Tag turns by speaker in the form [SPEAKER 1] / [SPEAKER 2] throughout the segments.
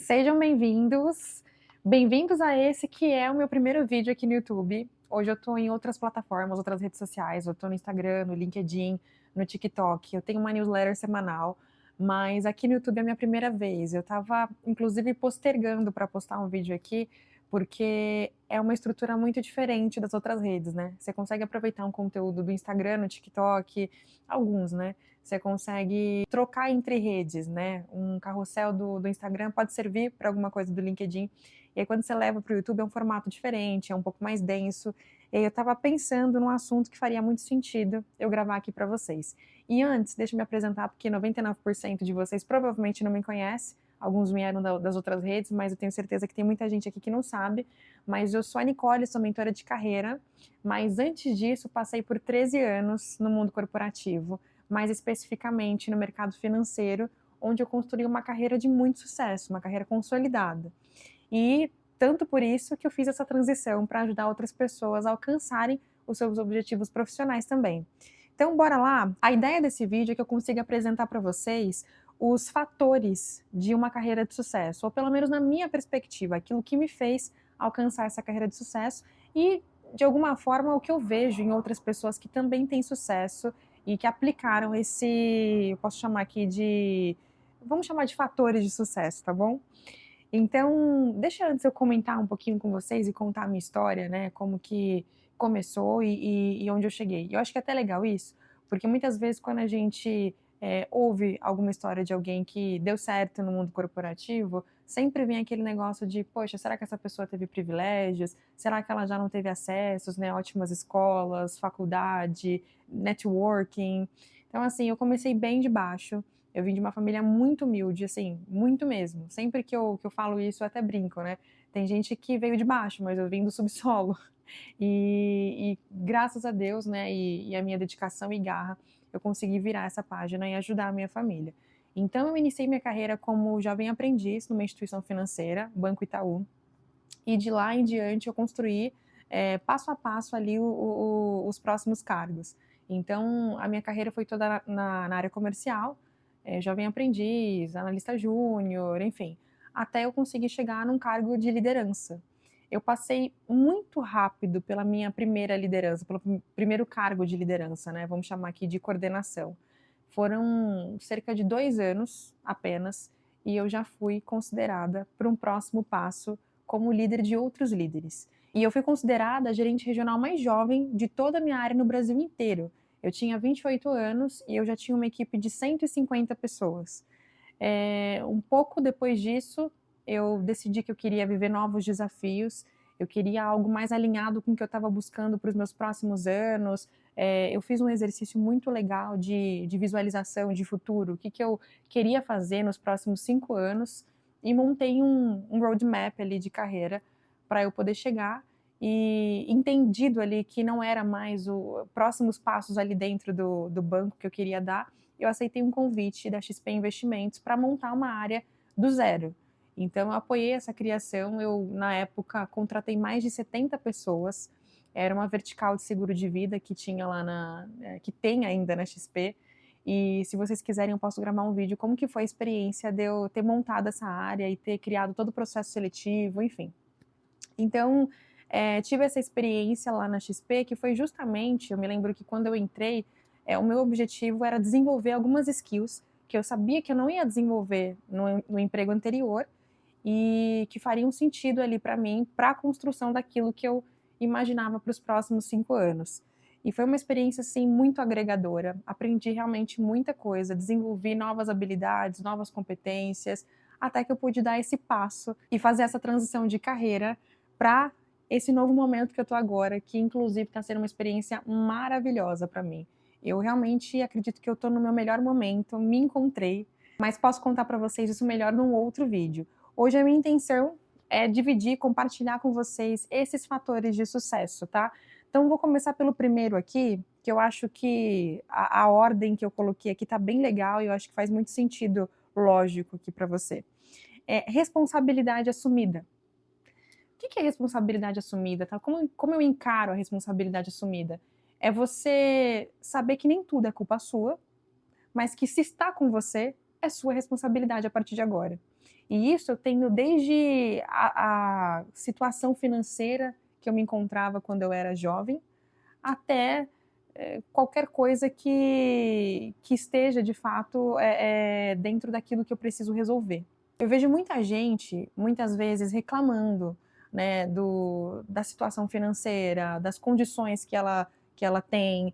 [SPEAKER 1] Sejam bem-vindos a esse que é o meu primeiro vídeo aqui no YouTube. Hoje eu tô em outras plataformas, outras redes sociais, eu tô no Instagram, no LinkedIn, no TikTok, eu tenho uma newsletter semanal, mas aqui no YouTube é a minha primeira vez. Eu tava, inclusive, postergando para postar um vídeo aqui, porque é uma estrutura muito diferente das outras redes, né? Você consegue aproveitar um conteúdo do Instagram, no TikTok, alguns, né? Você consegue trocar entre redes, né? Um carrossel do Instagram pode servir para alguma coisa do LinkedIn. E aí, quando você leva para o YouTube, é um formato diferente, é um pouco mais denso. E aí, eu estava pensando num assunto que faria muito sentido eu gravar aqui para vocês. E antes, deixa eu me apresentar, porque 99% de vocês provavelmente não me conhece. Alguns vieram das outras redes, mas eu tenho certeza que tem muita gente aqui que não sabe. Mas eu sou a Nicole, sou mentora de carreira. Mas antes disso, passei por 13 anos no mundo corporativo, mais especificamente no mercado financeiro, onde eu construí uma carreira de muito sucesso, uma carreira consolidada. E tanto por isso que eu fiz essa transição para ajudar outras pessoas a alcançarem os seus objetivos profissionais também. Então, bora lá? A ideia desse vídeo é que eu consiga apresentar para vocês os fatores de uma carreira de sucesso, ou pelo menos na minha perspectiva, aquilo que me fez alcançar essa carreira de sucesso e, de alguma forma, o que eu vejo em outras pessoas que também têm sucesso e que aplicaram eu posso chamar aqui vamos chamar de fatores de sucesso, tá bom? Então, deixa antes eu comentar um pouquinho com vocês e contar a minha história, né, como que começou e onde eu cheguei. Eu acho que é até legal isso, porque muitas vezes quando a gente ouve alguma história de alguém que deu certo no mundo corporativo, sempre vem aquele negócio de, poxa, será que essa pessoa teve privilégios? Será que ela já não teve acessos, né, ótimas escolas, faculdade, networking? Então, assim, eu comecei bem de baixo. Eu vim de uma família muito humilde, assim, muito mesmo. Sempre que eu falo isso, eu até brinco, né? Tem gente que veio de baixo, mas eu vim do subsolo. E graças a Deus, né, e a minha dedicação e garra, eu consegui virar essa página e ajudar a minha família. Então, eu iniciei minha carreira como jovem aprendiz numa instituição financeira, Banco Itaú, e de lá em diante eu construí passo a passo ali os próximos cargos. Então, a minha carreira foi toda na área comercial, jovem aprendiz, analista júnior, enfim, até eu conseguir chegar num cargo de liderança. Eu passei muito rápido pela minha primeira liderança, pelo primeiro cargo de liderança, né? Vamos chamar aqui de coordenação. Foram cerca de 2 anos apenas, e eu já fui considerada para um próximo passo como líder de outros líderes. E eu fui considerada a gerente regional mais jovem de toda a minha área no Brasil inteiro. Eu tinha 28 anos e eu já tinha uma equipe de 150 pessoas. Um pouco depois disso, eu decidi que eu queria viver novos desafios, eu queria algo mais alinhado com o que eu estava buscando para os meus próximos anos. Eu fiz um exercício muito legal de visualização de futuro, o que eu queria fazer nos próximos 5 anos, e montei um roadmap ali de carreira para eu poder chegar, e entendido ali que não era mais os próximos passos ali dentro do banco que eu queria dar, eu aceitei um convite da XP Investimentos para montar uma área do zero. Então, eu apoiei essa criação. Eu, na época, contratei mais de 70 pessoas. Era uma vertical de seguro de vida que tinha lá que tem ainda na XP. E se vocês quiserem, eu posso gravar um vídeo como que foi a experiência de eu ter montado essa área e ter criado todo o processo seletivo, enfim. Então, tive essa experiência lá na XP, que foi justamente, eu me lembro que quando eu entrei, o meu objetivo era desenvolver algumas skills que eu sabia que eu não ia desenvolver no emprego anterior e que fariam sentido ali para mim, para a construção daquilo que eu imaginava para os próximos 5 anos. E foi uma experiência, assim, muito agregadora. Aprendi realmente muita coisa, desenvolvi novas habilidades, novas competências, até que eu pude dar esse passo e fazer essa transição de carreira para esse novo momento que eu estou agora, que inclusive está sendo uma experiência maravilhosa para mim. Eu realmente acredito que eu estou no meu melhor momento, me encontrei, mas posso contar para vocês isso melhor num outro vídeo. Hoje a minha intenção é dividir, compartilhar com vocês esses fatores de sucesso, tá? Então vou começar pelo primeiro aqui, que eu acho que a ordem que eu coloquei aqui tá bem legal e eu acho que faz muito sentido lógico aqui para você. Responsabilidade assumida. O que é responsabilidade assumida? Tá? Como eu encaro a responsabilidade assumida? É você saber que nem tudo é culpa sua, mas que se está com você, é sua responsabilidade a partir de agora. E isso eu tenho desde a situação financeira que eu me encontrava quando eu era jovem, até qualquer coisa que esteja, de fato, dentro daquilo que eu preciso resolver. Eu vejo muita gente, muitas vezes, reclamando, né, da situação financeira, das condições que ela tem,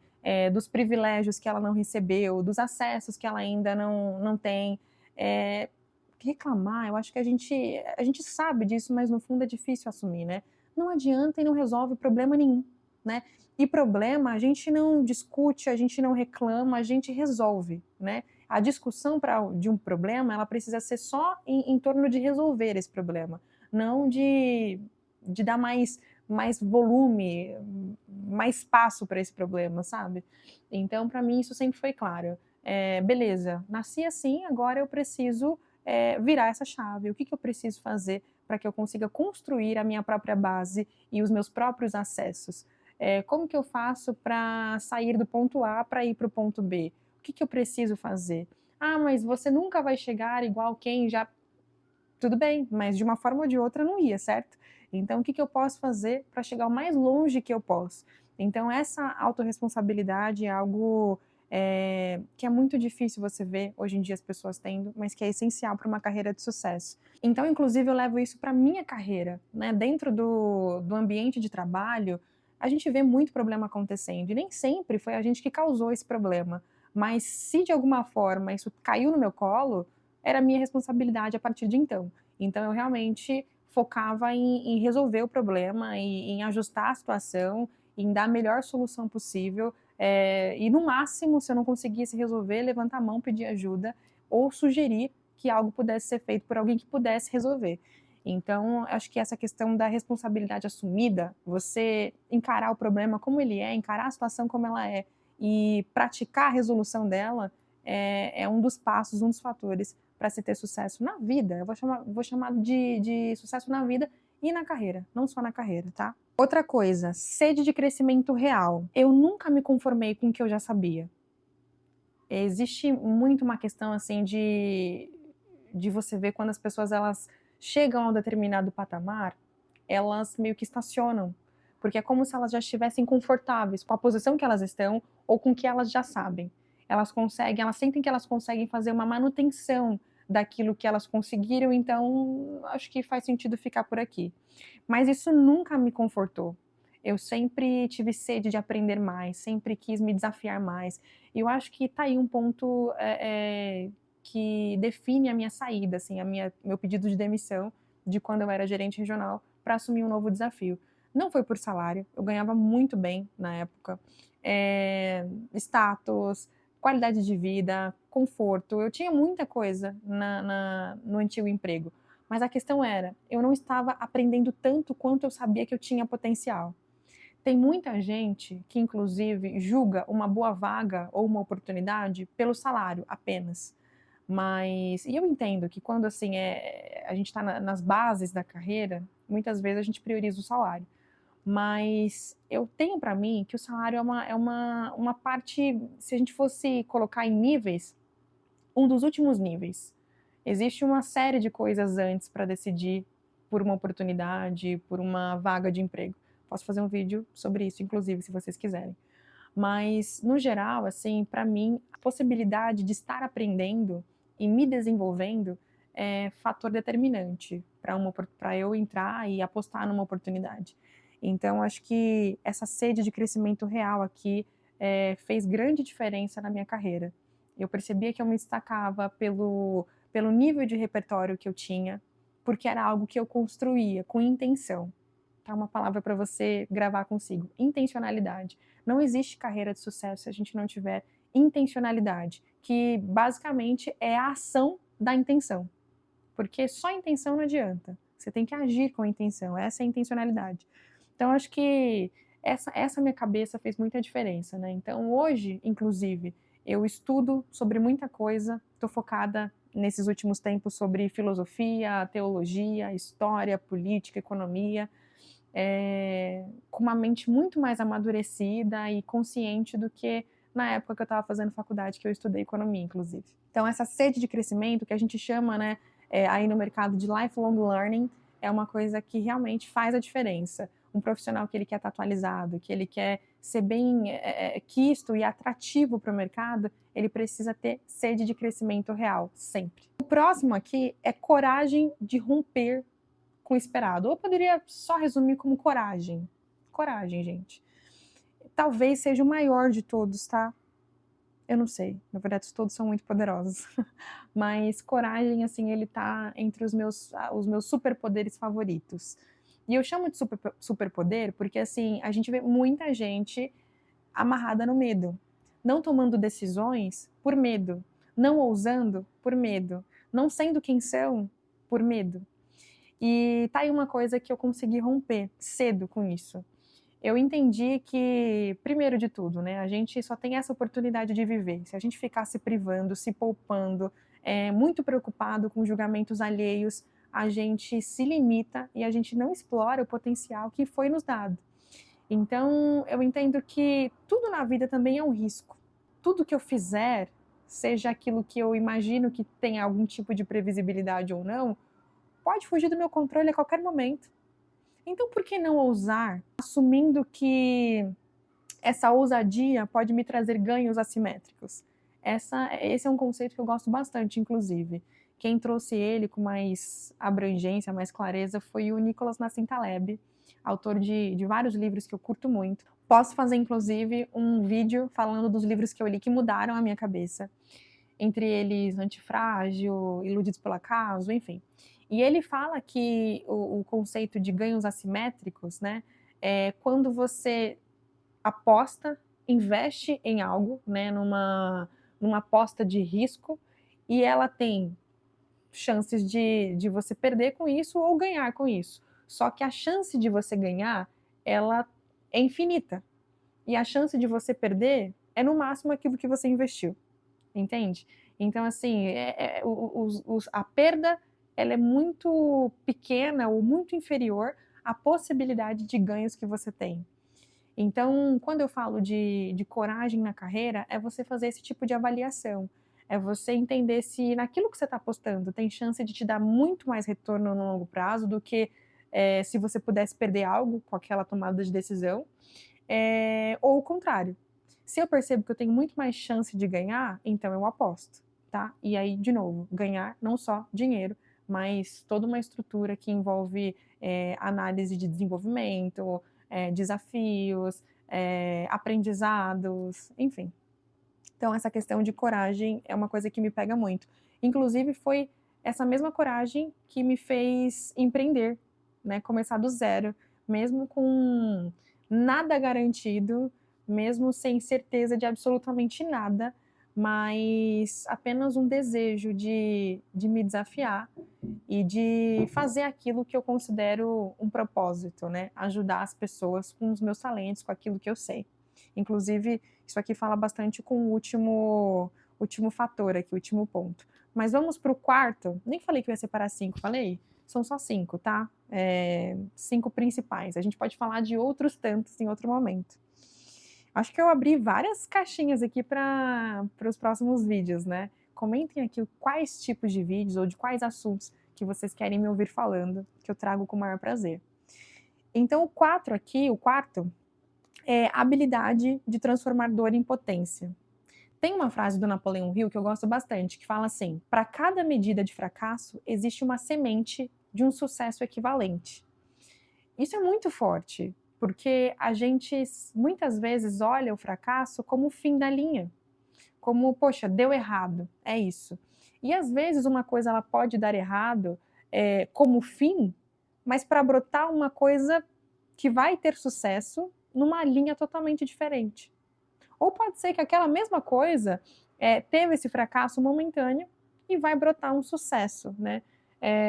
[SPEAKER 1] dos privilégios que ela não recebeu, dos acessos que ela ainda não tem. Reclamar, eu acho que a gente sabe disso, mas no fundo é difícil assumir, né? Não adianta e não resolve problema nenhum, né? E problema a gente não discute, a gente não reclama, a gente resolve, né? A discussão de um problema, ela precisa ser só em torno de resolver esse problema, não de dar mais volume, mais espaço para esse problema, sabe? Então, para mim, isso sempre foi claro. Beleza, nasci assim, agora eu preciso virar essa chave. O que eu preciso fazer para que eu consiga construir a minha própria base e os meus próprios acessos? Como que eu faço para sair do ponto A para ir para o ponto B? O que eu preciso fazer? Ah, mas você nunca vai chegar igual quem já... Tudo bem, mas de uma forma ou de outra não ia, certo? Então, o que eu posso fazer para chegar o mais longe que eu posso? Então, essa autorresponsabilidade é algo que é muito difícil você ver hoje em dia as pessoas tendo, mas que é essencial para uma carreira de sucesso. Então, inclusive, eu levo isso para a minha carreira, né? Dentro do ambiente de trabalho, a gente vê muito problema acontecendo, e nem sempre foi a gente que causou esse problema, mas se de alguma forma isso caiu no meu colo, era minha responsabilidade a partir de então. Então, eu realmente focava em resolver o problema, em ajustar a situação, em dar a melhor solução possível, e no máximo, se eu não conseguisse resolver, levantar a mão, pedir ajuda ou sugerir que algo pudesse ser feito por alguém que pudesse resolver. Então, acho que essa questão da responsabilidade assumida, você encarar o problema como ele é, encarar a situação como ela é e praticar a resolução dela, é um dos passos, um dos fatores para se ter sucesso na vida. Eu vou chamar de sucesso na vida e na carreira, não só na carreira, tá? Outra coisa, sede de crescimento real. Eu nunca me conformei com o que eu já sabia. Existe muito uma questão assim de você ver quando as pessoas elas chegam a um determinado patamar, elas meio que estacionam, porque é como se elas já estivessem confortáveis com a posição que elas estão ou com o que elas já sabem. Elas sentem que elas conseguem fazer uma manutenção daquilo que elas conseguiram, então acho que faz sentido ficar por aqui. Mas isso nunca me confortou. Eu sempre tive sede de aprender mais, sempre quis me desafiar mais. E eu acho que tá aí um ponto que define a minha saída, assim, meu pedido de demissão de quando eu era gerente regional para assumir um novo desafio. Não foi por salário, eu ganhava muito bem na época. Status, qualidade de vida, conforto, eu tinha muita coisa no antigo emprego. Mas a questão era, eu não estava aprendendo tanto quanto eu sabia que eu tinha potencial. Tem muita gente que, inclusive, julga uma boa vaga ou uma oportunidade pelo salário apenas. E eu entendo que quando assim a gente está nas bases da carreira, muitas vezes a gente prioriza o salário. Mas eu tenho para mim que o salário é uma parte, se a gente fosse colocar em níveis, um dos últimos níveis. Existe uma série de coisas antes para decidir por uma oportunidade, por uma vaga de emprego. Posso fazer um vídeo sobre isso, inclusive, se vocês quiserem. Mas, no geral, assim, para mim, a possibilidade de estar aprendendo e me desenvolvendo é fator determinante para eu entrar e apostar numa oportunidade. Então, acho que essa sede de crescimento real aqui fez grande diferença na minha carreira. Eu percebia que eu me destacava pelo nível de repertório que eu tinha, porque era algo que eu construía com intenção. Tá uma palavra para você gravar consigo: intencionalidade. Não existe carreira de sucesso se a gente não tiver intencionalidade, que basicamente é a ação da intenção. Porque só intenção não adianta. Você tem que agir com intenção. Essa é a intencionalidade. Então, acho que essa minha cabeça fez muita diferença, né? Então, hoje, inclusive, eu estudo sobre muita coisa, estou focada nesses últimos tempos sobre filosofia, teologia, história, política, economia, com uma mente muito mais amadurecida e consciente do que na época que eu estava fazendo faculdade, que eu estudei economia, inclusive. Então, essa sede de crescimento que a gente chama, né, aí no mercado de lifelong learning, é uma coisa que realmente faz a diferença. Um profissional que ele quer estar atualizado, que ele quer ser bem quisto e atrativo para o mercado, ele precisa ter sede de crescimento real, sempre. O próximo aqui é coragem de romper com o esperado. Ou eu poderia só resumir como coragem. Coragem, gente. Talvez seja o maior de todos, tá? Eu não sei, na verdade todos são muito poderosos, mas coragem, assim, ele tá entre os meus superpoderes favoritos. E eu chamo de superpoder porque, assim, a gente vê muita gente amarrada no medo, não tomando decisões por medo, não ousando por medo, não sendo quem são por medo. E tá aí uma coisa que eu consegui romper cedo com isso. Eu entendi que, primeiro de tudo, né, a gente só tem essa oportunidade de viver. Se a gente ficar se privando, se poupando, muito preocupado com julgamentos alheios, a gente se limita e a gente não explora o potencial que foi nos dado. Então, eu entendo que tudo na vida também é um risco. Tudo que eu fizer, seja aquilo que eu imagino que tenha algum tipo de previsibilidade ou não, pode fugir do meu controle a qualquer momento. Então, por que não ousar, assumindo que essa ousadia pode me trazer ganhos assimétricos? Esse é um conceito que eu gosto bastante, inclusive. Quem trouxe ele com mais abrangência, mais clareza, foi o Nicholas Nassim Taleb, autor de vários livros que eu curto muito. Posso fazer, inclusive, um vídeo falando dos livros que eu li que mudaram a minha cabeça. Entre eles, Antifrágil, Iludidos pelo Acaso, enfim. E ele fala que o conceito de ganhos assimétricos, né, é quando você aposta, investe em algo, né, numa aposta de risco, e ela tem chances de você perder com isso ou ganhar com isso. Só que a chance de você ganhar, ela é infinita. E a chance de você perder é no máximo aquilo que você investiu. Entende? Então, assim, a perda ela é muito pequena ou muito inferior à possibilidade de ganhos que você tem. Então, quando eu falo de coragem na carreira, é você fazer esse tipo de avaliação. É você entender se naquilo que você está apostando tem chance de te dar muito mais retorno no longo prazo do que se você pudesse perder algo com aquela tomada de decisão, ou o contrário. Se eu percebo que eu tenho muito mais chance de ganhar, então eu aposto, tá? E aí, de novo, ganhar não só dinheiro, mas toda uma estrutura que envolve análise de desenvolvimento, desafios, aprendizados, enfim. Então, essa questão de coragem é uma coisa que me pega muito. Inclusive, foi essa mesma coragem que me fez empreender, né? Começar do zero, mesmo com nada garantido, mesmo sem certeza de absolutamente nada, mas apenas um desejo de me desafiar e de fazer aquilo que eu considero um propósito, né? Ajudar as pessoas com os meus talentos, com aquilo que eu sei. Inclusive, isso aqui fala bastante com o último fator aqui, o último ponto. Mas vamos para o quarto. Nem falei que eu ia separar 5, falei? São só 5, tá? 5 principais. A gente pode falar de outros tantos em outro momento. Acho que eu abri várias caixinhas aqui para os próximos vídeos, né? Comentem aqui quais tipos de vídeos ou de quais assuntos que vocês querem me ouvir falando, que eu trago com o maior prazer. Então, o quarto, é a habilidade de transformar dor em potência. Tem uma frase do Napoleão Hill que eu gosto bastante, que fala assim: para cada medida de fracasso, existe uma semente de um sucesso equivalente. Isso é muito forte, porque a gente muitas vezes olha o fracasso como o fim da linha, como, poxa, deu errado, é isso. E às vezes uma coisa ela pode dar errado como fim, mas para brotar uma coisa que vai ter sucesso numa linha totalmente diferente. Ou pode ser que aquela mesma coisa teve esse fracasso momentâneo e vai brotar um sucesso, né?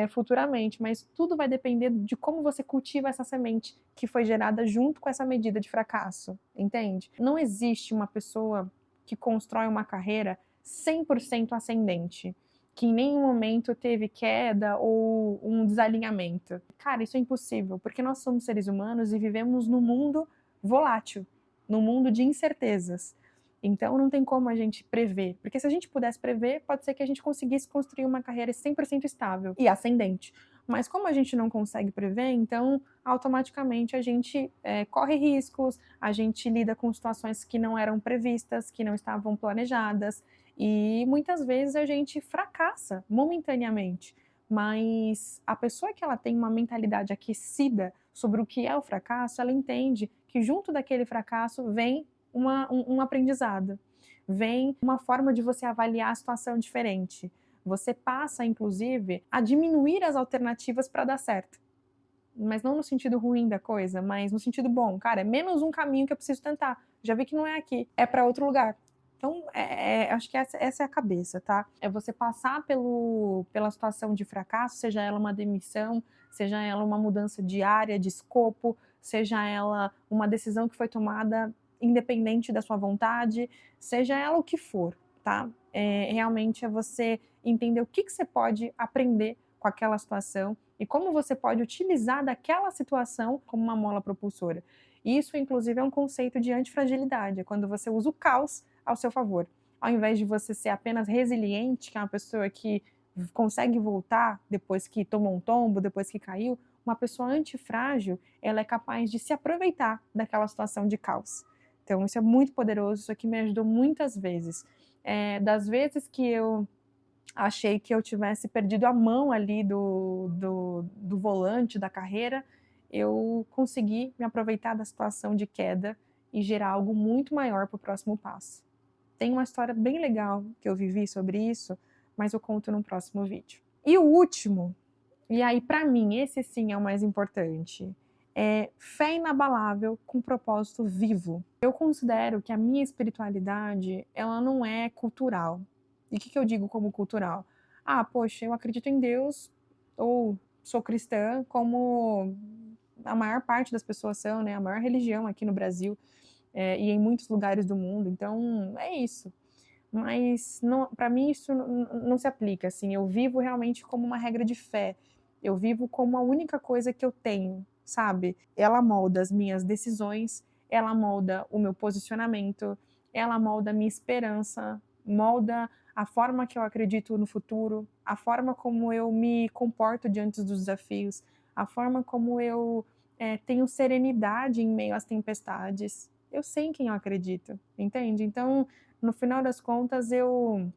[SPEAKER 1] Futuramente, mas tudo vai depender de como você cultiva essa semente que foi gerada junto com essa medida de fracasso, entende? Não existe uma pessoa que constrói uma carreira 100% ascendente, que em nenhum momento teve queda ou um desalinhamento. Cara, isso é impossível, porque nós somos seres humanos e vivemos num mundo volátil, num mundo de incertezas. Então não tem como a gente prever, porque se a gente pudesse prever, pode ser que a gente conseguisse construir uma carreira 100% estável e ascendente. Mas como a gente não consegue prever, então automaticamente a gente corre riscos, a gente lida com situações que não eram previstas, que não estavam planejadas, e muitas vezes a gente fracassa momentaneamente. Mas a pessoa que ela tem uma mentalidade aquecida sobre o que é o fracasso, ela entende que junto daquele fracasso vem um aprendizado, vem uma forma de você avaliar a situação diferente. Você passa, inclusive, a diminuir as alternativas para dar certo. Mas não no sentido ruim da coisa, mas no sentido bom. Cara, é menos um caminho que eu preciso tentar. Já vi que não é aqui, é para outro lugar. Então, acho que essa é a cabeça, tá? É você passar pela situação de fracasso, seja ela uma demissão, seja ela uma mudança de área, de escopo, seja ela uma decisão que foi tomada independente da sua vontade, seja ela o que for, tá? Realmente é você entender o que você pode aprender com aquela situação e como você pode utilizar daquela situação como uma mola propulsora. Isso, inclusive, é um conceito de antifragilidade, é quando você usa o caos ao seu favor. Ao invés de você ser apenas resiliente, que é uma pessoa que consegue voltar depois que tomou um tombo, depois que caiu, uma pessoa antifrágil, ela é capaz de se aproveitar daquela situação de caos. Então, isso é muito poderoso, isso aqui me ajudou muitas vezes. Das vezes que eu achei que eu tivesse perdido a mão ali do volante da carreira, eu consegui me aproveitar da situação de queda e gerar algo muito maior para o próximo passo. Tem uma história bem legal que eu vivi sobre isso, mas eu conto no próximo vídeo. E o último, e aí para mim esse sim é o mais importante, é fé inabalável com propósito vivo. Eu considero que a minha espiritualidade, ela não é cultural. E o que eu digo como cultural? Ah, poxa, eu acredito em Deus, ou sou cristã, como a maior parte das pessoas são, né? A maior religião aqui no Brasil e em muitos lugares do mundo. Então, é isso. Mas para mim isso não se aplica, assim. Eu vivo realmente como uma regra de fé. Eu vivo como a única coisa que eu tenho, sabe? Ela molda as minhas decisões, ela molda o meu posicionamento, ela molda a minha esperança, molda a forma que eu acredito no futuro, a forma como eu me comporto diante dos desafios, a forma como eu tenho serenidade em meio às tempestades. Eu sei em quem eu acredito, entende? Então, no final das contas, eu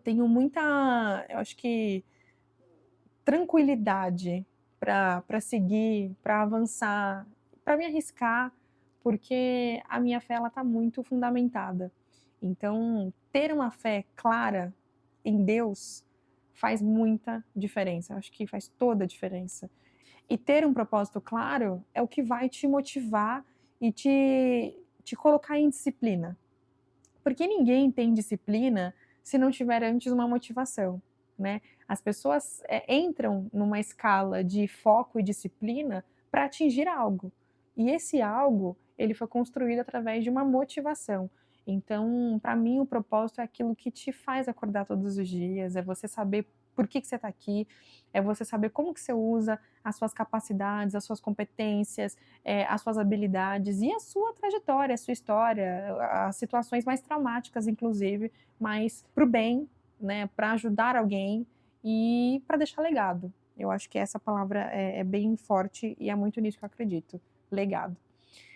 [SPEAKER 1] tenho muita, eu acho que, tranquilidade para seguir, para avançar, para me arriscar, porque a minha fé está muito fundamentada. Então, ter uma fé clara em Deus faz muita diferença, eu acho que faz toda a diferença. E ter um propósito claro é o que vai te motivar e te colocar em disciplina. Porque ninguém tem disciplina se não tiver antes uma motivação, né? As pessoas entram numa escala de foco e disciplina para atingir algo. E esse algo, ele foi construído através de uma motivação. Então, para mim, o propósito é aquilo que te faz acordar todos os dias, é você saber por que você está aqui, é você saber como que você usa as suas capacidades, as suas competências, as suas habilidades e a sua trajetória, a sua história, as situações mais traumáticas, inclusive, mas para o bem, né, para ajudar alguém e para deixar legado. Eu acho que essa palavra é bem forte e é muito nisso que eu acredito, legado.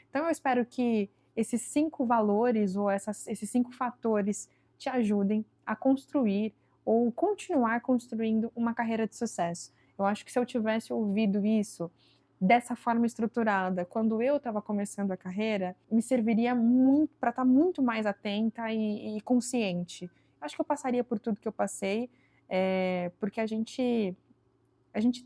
[SPEAKER 1] Então eu espero que esses 5 valores ou esses 5 fatores te ajudem a construir ou continuar construindo uma carreira de sucesso. Eu acho que se eu tivesse ouvido isso dessa forma estruturada, quando eu estava começando a carreira, me serviria muito para estar muito mais atenta e consciente. Acho que eu passaria por tudo que eu passei, porque a gente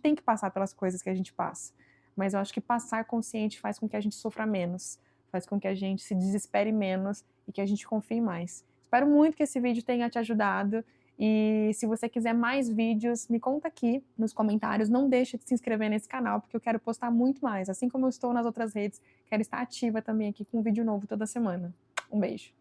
[SPEAKER 1] tem que passar pelas coisas que a gente passa. Mas eu acho que passar consciente faz com que a gente sofra menos, faz com que a gente se desespere menos e que a gente confie mais. Espero muito que esse vídeo tenha te ajudado. E se você quiser mais vídeos, me conta aqui nos comentários. Não deixe de se inscrever nesse canal, porque eu quero postar muito mais. Assim como eu estou nas outras redes, quero estar ativa também aqui com um vídeo novo toda semana. Um beijo!